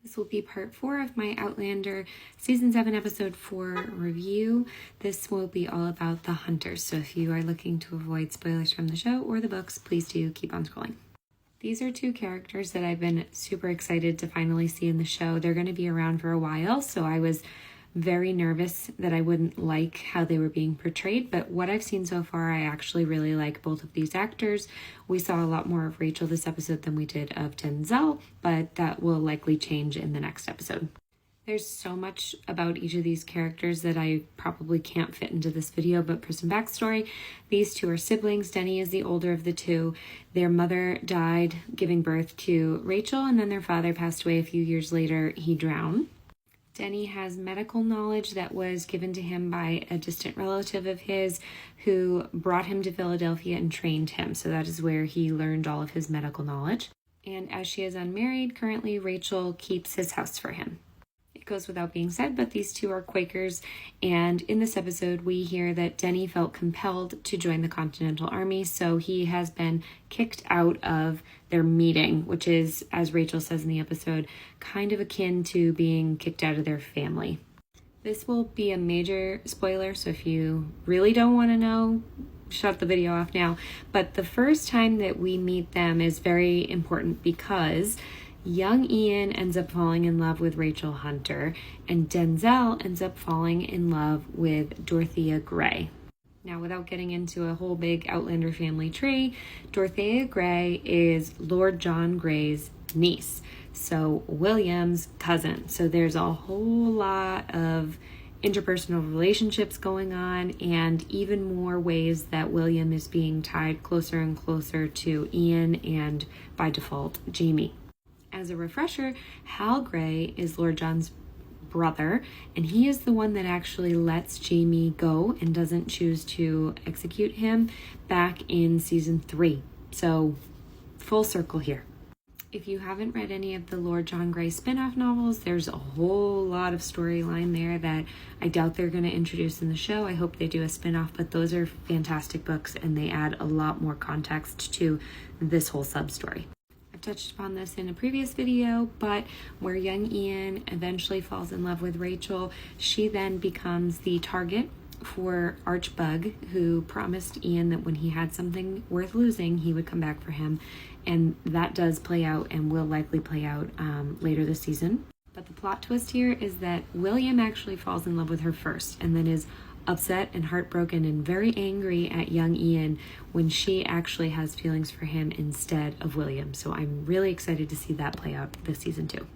This will be part 4 of my Outlander Season 7, Episode 4 review. This will be all about the hunters, so if you are looking to avoid spoilers from the show or the books, please do keep on scrolling. These are two characters that I've been super excited to finally see in the show. They're going to be around for a while, so I was very nervous that I wouldn't like how they were being portrayed, but what I've seen so far, I actually really like both of these actors. We saw a lot more of Rachel this episode than we did of Denzel, but that will likely change in the next episode. There's so much about each of these characters that I probably can't fit into this video, but for some backstory, these two are siblings. Denny is the older of the two. Their mother died giving birth to Rachel, and then their father passed away a few years later. He drowned. Denny has medical knowledge that was given to him by a distant relative of his who brought him to Philadelphia and trained him. So that is where he learned all of his medical knowledge. And as she is unmarried, currently Rachel keeps his house for him. It goes without being said, but these two are Quakers, and in this episode we hear that Denny felt compelled to join the Continental Army, so he has been kicked out of their meeting, which is, as Rachel says in the episode, kind of akin to being kicked out of their family. This will be a major spoiler, so if you really don't want to know, shut the video off now. But the first time that we meet them is very important because young Ian ends up falling in love with Rachel Hunter, and Denzel ends up falling in love with Dorothea Gray. Now, without getting into a whole big Outlander family tree, Dorothea Gray is Lord John Gray's niece, so William's cousin. So there's a whole lot of interpersonal relationships going on, and even more ways that William is being tied closer and closer to Ian and, by default, Jamie. As a refresher, Hal Gray is Lord John's brother, and he is the one that actually lets Jamie go and doesn't choose to execute him back in season 3. So, full circle here. If you haven't read any of the Lord John Grey spin-off novels, there's a whole lot of storyline there that I doubt they're going to introduce in the show. I hope they do a spin-off, but those are fantastic books, and they add a lot more context to this whole sub-story. Touched upon this in a previous video, but where young Ian eventually falls in love with Rachel, she then becomes the target for Archbug, who promised Ian that when he had something worth losing, he would come back for him, and that does play out and will likely play out later this season. But the plot twist here is that William actually falls in love with her first, and then is upset and heartbroken and very angry at young Ian when she actually has feelings for him instead of William. So I'm really excited to see that play out this season too.